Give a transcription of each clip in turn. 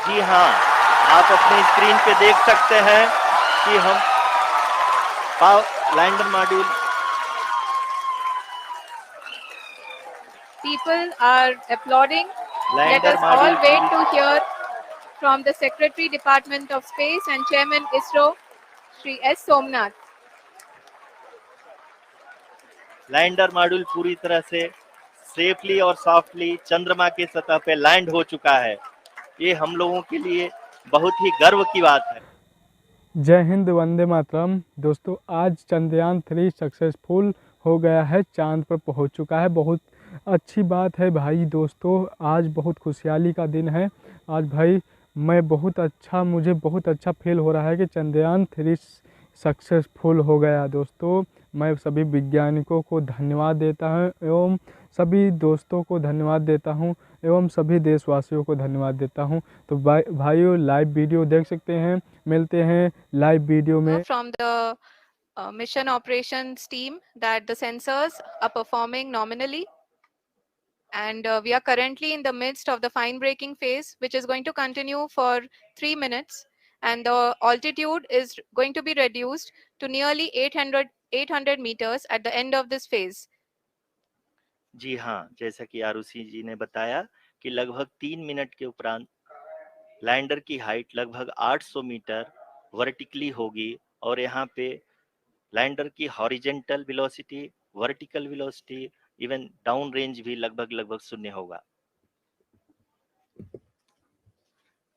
जी हाँ, आप अपनी स्क्रीन पे देख सकते हैं कि हम lander module People are applauding. Let lander us all module wait to hear from the Secretary Department of Space and Chairman ISRO, Shri S. Somnath. Lander module पूरी तरह से सेफली और सॉफ्टली चंद्रमा की सतह पे लैंड हो चुका है। ये हम लोगों के लिए बहुत ही गर्व की बात है। जय हिंद, वंदे मातरम। दोस्तों, आज चंद्रयान 3 सक्सेसफुल हो गया है, चांद पर पहुंच चुका है। बहुत अच्छी बात है भाई। दोस्तों, आज बहुत खुशहाली का दिन है। आज भाई मुझे बहुत अच्छा फील हो रहा है कि चंद्रयान 3 सक्सेसफुल हो गया। दोस्तों, मैं सभी वैज्ञानिकों को धन्यवाद देता हूँ एवं सभी दोस्तों को धन्यवाद देता हूँ एवं सभी देशवासियों को धन्यवाद देता हूँ। तो भाइयों, लाइव वीडियो देख सकते हैं। मिलते हैं लाइव वीडियो में। From the mission operations team that the sensors are performing nominally, and we are currently in the midst of the fine braking phase, which is going to continue for 3 minutes, and the altitude is going to be reduced to nearly 800 meters at the end of this phase. जी हाँ, जैसा कि आरुषि जी ने बताया कि लगभग 3 minute के उपरांत lander की हाइट लगभग 800 मीटर वर्टिकली होगी और यहाँ पे लैंडर की horizontal velocity, vertical velocity, even down range भी लगभग शून्य होगा।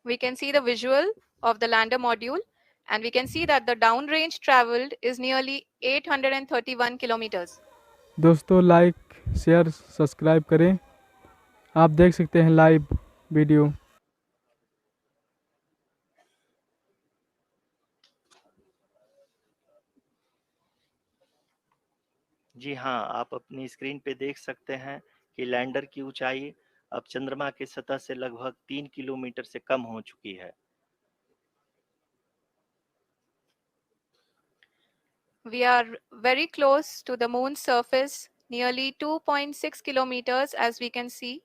We can see the visual of the lander module, and we can see that the downrange traveled is nearly 831 kilometers. दोस्तों, लाइक, शेयर, सब्सक्राइब करें। आप देख सकते हैं लाइव वीडियो। जी हाँ, आप अपनी स्क्रीन पे देख सकते हैं कि लैंडर की ऊंचाई अब चंद्रमा की सतह से लगभग 3 किलोमीटर से कम हो चुकी है। We are very close to the moon's surface, nearly 2.6 kilometers, as we can see.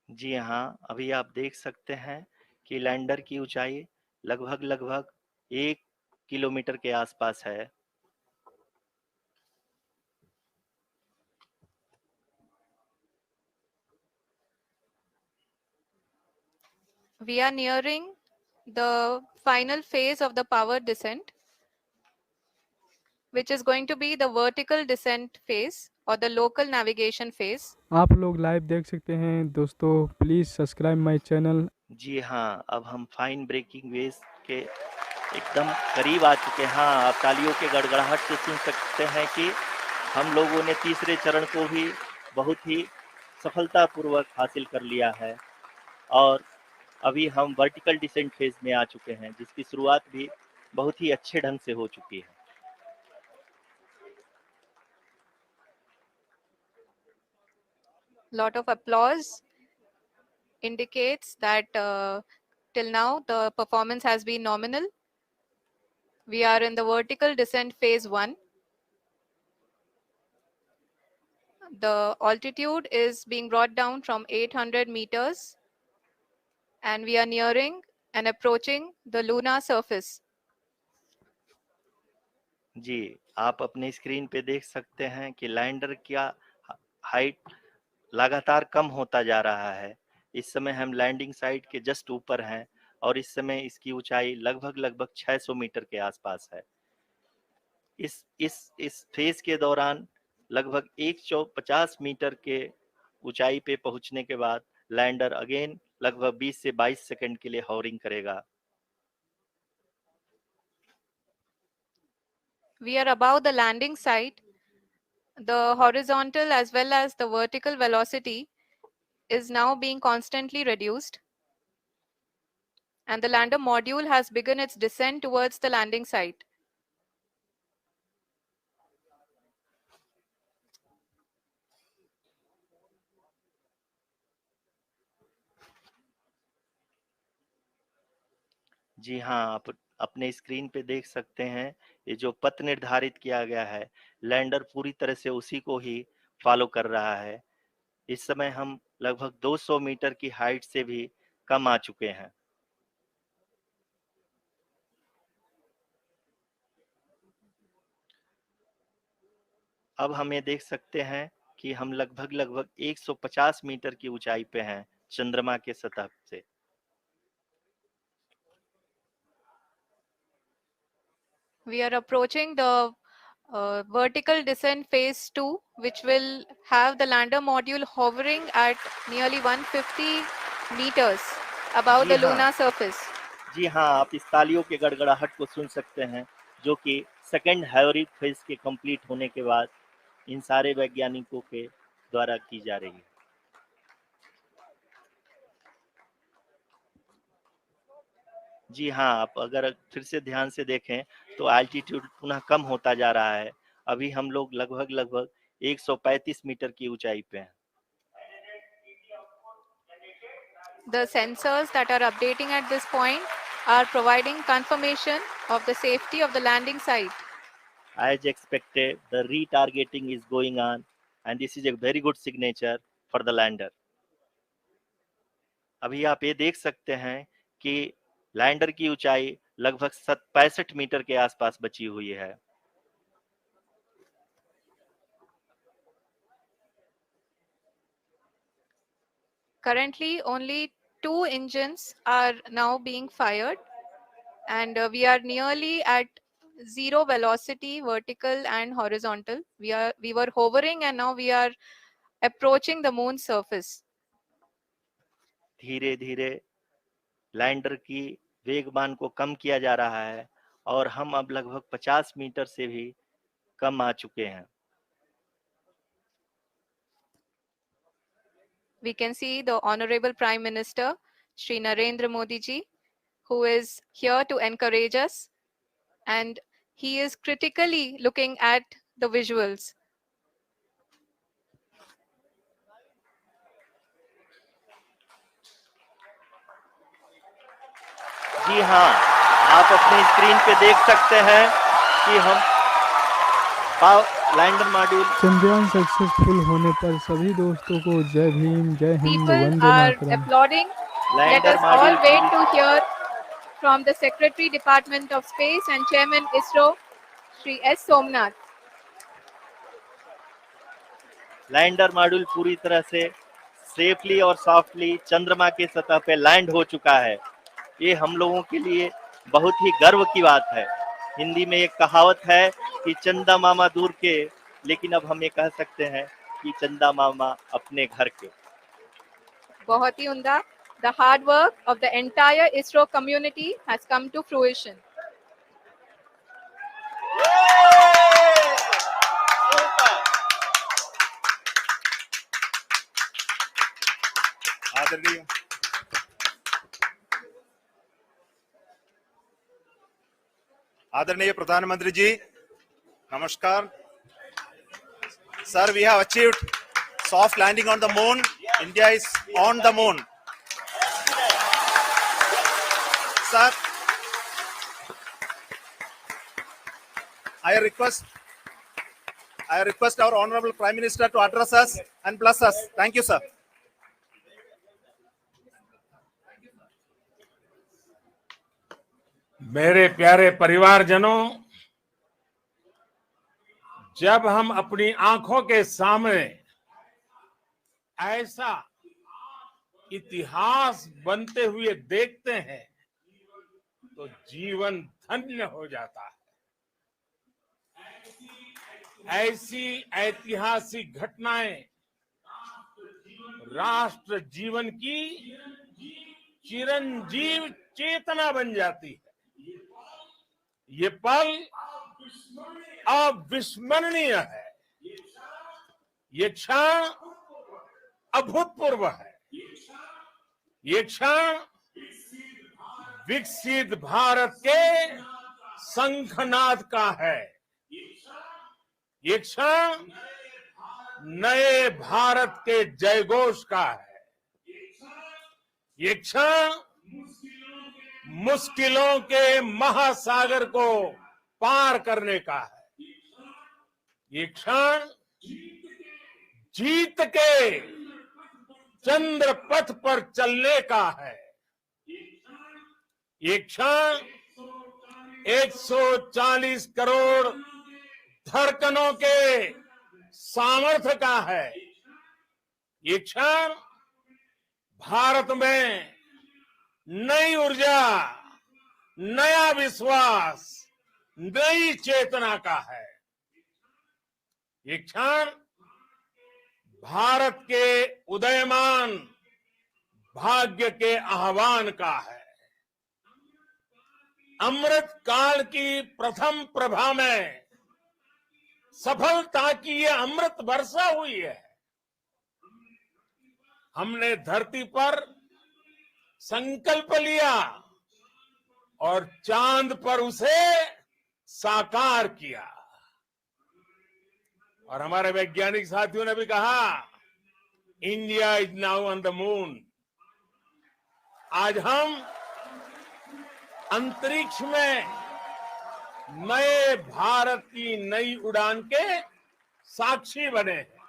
जी हाँ, अभी आप देख सकते हैं कि लैंडर की ऊंचाई लगभग 1 किलोमीटर के आसपास है। We are nearing the final phase of the power descent, which is going to be the vertical descent phase or the local navigation phase. आप लोग लाइव देख सकते हैं। दोस्तों, प्लीज़ सब्सक्राइब माय चैनल। जी हाँ, अब हम फाइन ब्रेकिंग वेव के एकदम करीब आ चुके हैं। हाँ, आप तालियों के गड़गड़ाहट से सुन सकते हैं कि हम लोगों ने तीसरे चरण को भी बहुत ही सफलतापूर्वक हासिल कर लिया है और अभी हम वर्टिकल डिसेंट फेज में आ चुके हैं, जिसकी शुरुआत भी बहुत ही अच्छे ढंग से हो चुकी है। Lot of applause indicates that till now the performance has been nominal. We are in the vertical descent phase 1. The altitude is being brought down from 800 meters, and we are nearing and approaching the lunar surface. जी, आप अपने screen पे देख सकते हैं कि lander का height लगातार कम होता जा रहा है। इस समय हम लैंडिंग साइट के जस्ट ऊपर हैं और इस समय इसकी ऊंचाई लगभग 600 मीटर के आसपास है। इस फेज के दौरान लगभग 150 मीटर के ऊंचाई पे पहुंचने के बाद लैंडर अगेन लगभग 20 से 22 सेकंड के लिए हॉवरिंग करेगा। We are above the landing site. The horizontal as well as the vertical velocity is now being constantly reduced, and the lander module has begun its descent towards the landing site. जी हाँ, आप अपने screen पे देख सकते हैं, ये जो पथ निर्धारित किया गया है, लैंडर पूरी तरह से उसी को ही फॉलो कर रहा है। इस समय हम लगभग 200 मीटर की हाइट से भी कम आ चुके हैं। अब हम ये देख सकते हैं कि हम लगभग 150 मीटर की ऊंचाई पे हैं चंद्रमा के सतह से। We are approaching the vertical descent phase 2, which will have the lander module hovering at nearly 150 meters above ji the हाँ, lunar surface. जी हाँ, आप इस तालियों के गड़गड़ाहट को सुन सकते हैं, जो कि सेकंड हैवरिक फेज के कंप्लीट होने के बाद इन सारे वैज्ञानिकों के द्वारा की जा रही है। जी हाँ, आप अगर फिर से ध्यान से देखें तो एल्टीट्यूड पुनः कम होता जा रहा है। अभी हम लोग लगभग 135 मीटर की ऊंचाई पे हैं। The sensors that are updating at this point are providing confirmation of the safety of the landing site. As expected, the retargeting is going on and this is a very good signature for the lander. अभी आप ये देख सकते हैं कि lander की ऊंचाई लगभग 65 मीटर के आसपास बची हुई है। Currently, only 2 engines are now being fired, and we are nearly at zero velocity, vertical and horizontal. We were hovering, and now we are approaching the moon's surface. धीरे धीरे लैंडर की वेगमान को कम किया जा रहा है और हम अब लगभग 50 मीटर से भी कम आ चुके हैं। We can see the Honorable Prime Minister, Shri Narendra Modi ji, who is here to encourage us, and he is critically looking at the visuals. जी हाँ, आप अपने स्क्रीन पे देख सकते हैं कि हम लैंडर मॉड्यूल चंद्रयान सक्सेसफुल होने पर सभी दोस्तों को जय भीम, जय Hind, People Vande are Mataram. applauding. Let lander us all module wait to hear from the Secretary Department of Space and Chairman ISRO, Shri S. Somnath. Lander module पूरी तरह से सेफली और सॉफ्टली चंद्रमा के सतह पे लैंड हो चुका है। ये हम लोगों के लिए बहुत ही गर्व की बात है। हिंदी में एक कहावत है कि चंदा मामा दूर के, लेकिन अब हम ये कह सकते हैं कि चंदा मामा अपने घर के। बहुत ही उम्दा. The hard work of the entire ISRO community has come to fruition. आदरणीय प्रधानमंत्री जी, नमस्कार sir. We have achieved soft landing on the moon. India is on the moon. Sir, I request our Honorable Prime Minister to address us and bless us. Thank you, sir. मेरे प्यारे परिवारजनों, जब हम अपनी आंखों के सामने ऐसा इतिहास बनते हुए देखते हैं तो जीवन धन्य हो जाता है। ऐसी ऐतिहासिक घटनाएं राष्ट्र जीवन की चिरंजीव चेतना बन जाती है। ये पल अविस्मरणीय है। ये क्षण अभूतपूर्व है। ये क्षण विकसित भारत के शंखनाद का है। ये क्षण नए भारत के जयघोष का है। ये क्षण मुश्किलों के महासागर को पार करने का है। ये क्षण जीत के चंद्र पथ पर चलने का है। ये क्षण 140 करोड़ धड़कनों के सामर्थ्य का है। ये क्षण भारत में नई ऊर्जा, नया विश्वास, नई चेतना का है। ये क्षण भारत के उदयमान भाग्य के आह्वान का है। अमृत काल की प्रथम प्रभा में सफलता की ये अमृत वर्षा हुई है। हमने धरती पर संकल्प लिया और चांद पर उसे साकार किया। और हमारे वैज्ञानिक साथियों ने भी कहा, India is now on the moon. आज हम अंतरिक्ष में नए भारत की नई उड़ान के साक्षी बने हैं।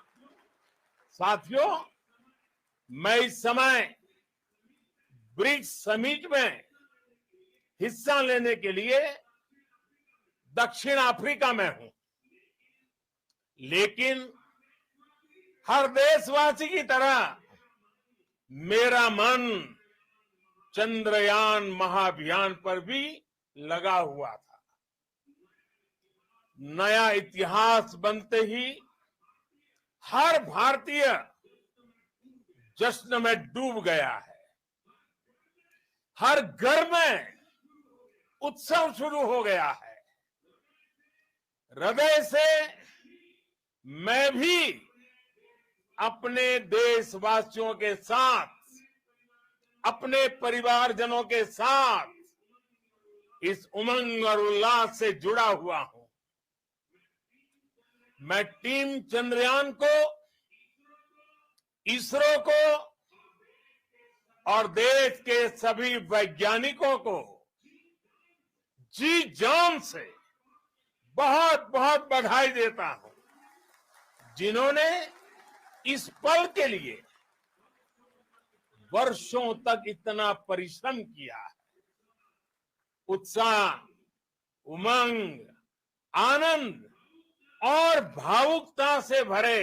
साथियों, मैं इस समय ब्रिक्स समिट में हिस्सा लेने के लिए दक्षिण अफ्रीका में हूं, लेकिन हर देशवासी की तरह मेरा मन चंद्रयान महाअभियान पर भी लगा हुआ था। नया इतिहास बनते ही हर भारतीय जश्न में डूब गया है। हर घर में उत्सव शुरू हो गया है। हृदय से मैं भी अपने देशवासियों के साथ, अपने परिवारजनों के साथ इस उमंग और उल्लास से जुड़ा हुआ हूं। मैं टीम चंद्रयान को, इसरो को और देश के सभी वैज्ञानिकों को जी जान से बहुत बहुत बधाई देता हूं, जिन्होंने इस पल के लिए वर्षों तक इतना परिश्रम किया है। उत्साह, उमंग, आनंद और भावुकता से भरे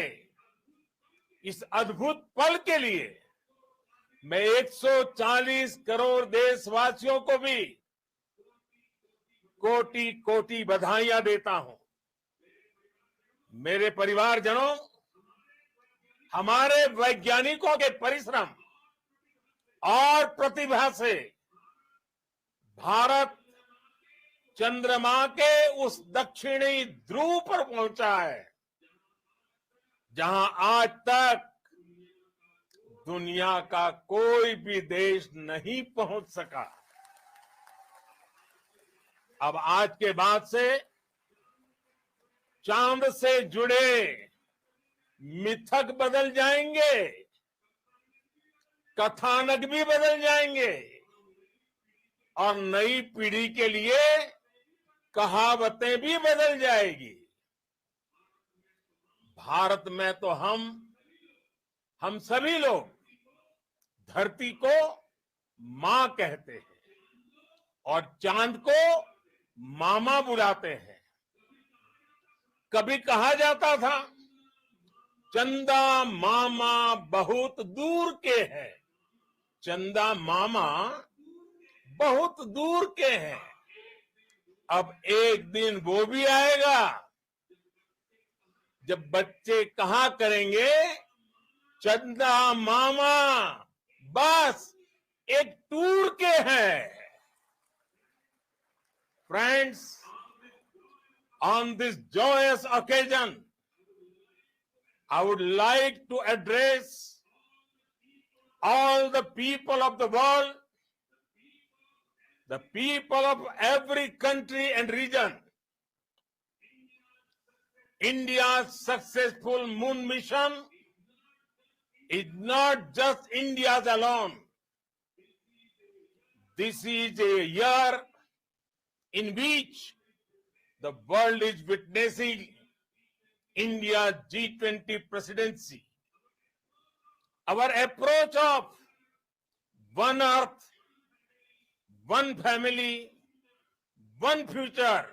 इस अद्भुत पल के लिए मैं 140 करोड़ देशवासियों को भी कोटि कोटि बधाइयां देता हूं। मेरे परिवारजनों, हमारे वैज्ञानिकों के परिश्रम और प्रतिभा से भारत चंद्रमा के उस दक्षिणी ध्रुव पर पहुंचा है, जहां आज तक दुनिया का कोई भी देश नहीं पहुंच सका। अब आज के बाद से चांद से जुड़े मिथक बदल जाएंगे, कथानक भी बदल जाएंगे और नई पीढ़ी के लिए कहावतें भी बदल जाएगी। भारत में तो हम सभी लोग धरती को मां कहते हैं और चांद को मामा बुलाते हैं। कभी कहा जाता था, चंदा मामा बहुत दूर के हैं। चंदा मामा बहुत दूर के हैं। अब एक दिन वो भी आएगा जब बच्चे कहा करेंगे, चंदा मामा बस एक टूर के हैं। Friends, on this joyous occasion, I would like to address all the people of the world, the people of every country and region. India's successful moon mission is not just India's alone. This is a year in which the world is witnessing India's G20 presidency. Our approach of one earth, one family, one future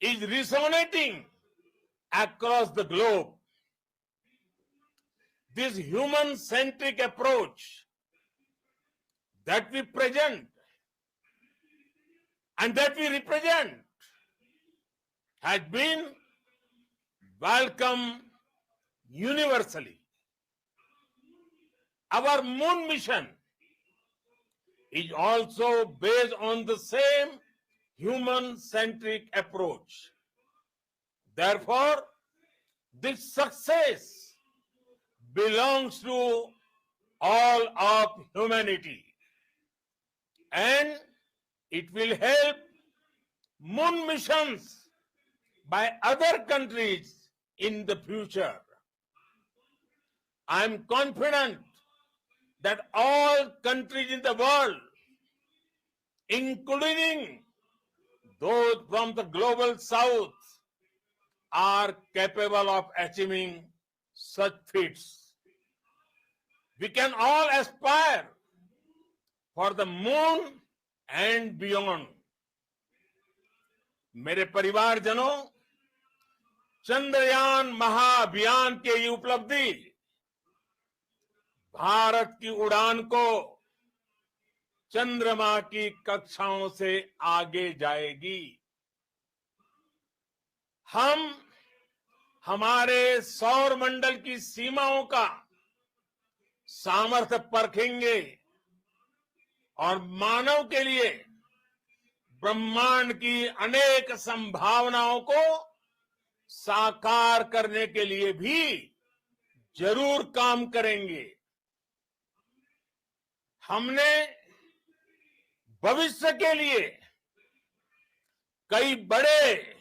is resonating across the globe. This human-centric approach that we present and that we represent has been welcomed universally. Our moon mission is also based on the same human-centric approach. Therefore, this success belongs to all of humanity, and it will help moon missions by other countries in the future. I am confident that all countries in the world, including those from the global south, are capable of achieving such feats. We can all aspire for the moon and beyond. मेरे परिवारजनों, चंद्रयान महाअभियान के ये उपलब्धि भारत की उड़ान को चंद्रमा की कक्षाओं से आगे जाएगी। हम हमारे सौर मंडल की सीमाओं का सामर्थ्य परखेंगे और मानव के लिए ब्रह्मांड की अनेक संभावनाओं को साकार करने के लिए भी जरूर काम करेंगे। हमने भविष्य के लिए कई बड़े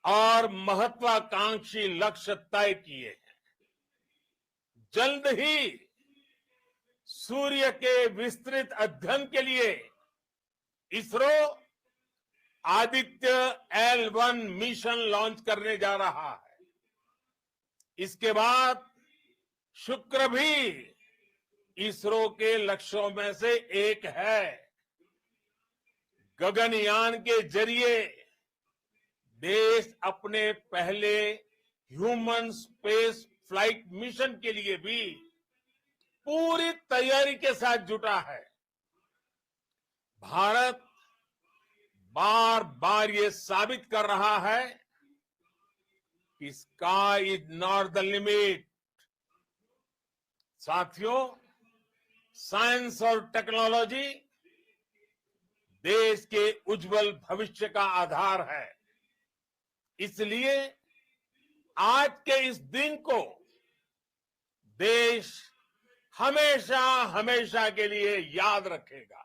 और महत्वाकांक्षी लक्ष्य तय किए हैं। जल्द ही सूर्य के विस्तृत अध्ययन के लिए ISRO Aditya L1 mission launch करने जा रहा है। इसके बाद शुक्र भी इसरो के लक्ष्यों में से एक है। गगनयान के जरिए देश अपने पहले ह्यूमन स्पेस फ्लाइट मिशन के लिए भी पूरी तैयारी के साथ जुटा है। भारत बार बार ये साबित कर रहा है कि sky is not the limit. साथियों, साइंस और टेक्नोलॉजी देश के उज्जवल भविष्य का आधार है। इसलिए आज के इस दिन को देश हमेशा हमेशा के लिए याद रखेगा।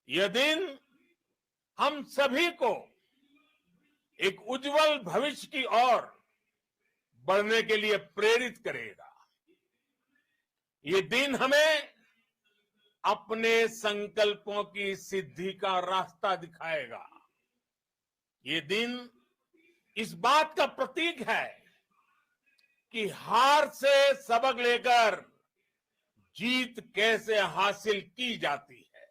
यह दिन हम सभी को एक उज्जवल भविष्य की ओर बढ़ने के लिए प्रेरित करेगा। ये दिन हमें अपने संकल्पों की सिद्धि का रास्ता दिखाएगा। ये दिन इस बात का प्रतीक है कि हार से सबक लेकर जीत कैसे हासिल की जाती है।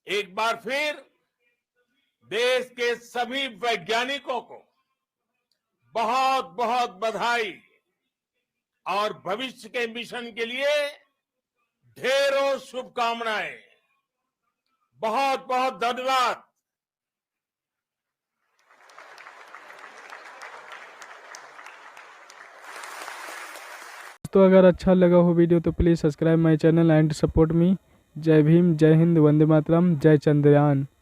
एक बार फिर देश के सभी वैज्ञानिकों को बहुत बहुत बधाई और भविष्य के मिशन के लिए ढेरों शुभकामनाएं। बहुत बहुत धन्यवाद। तो अगर अच्छा लगा हो वीडियो तो please subscribe my channel and support me. जय भीम, जय हिंद, वंदे मातरम, जय चंद्रयान।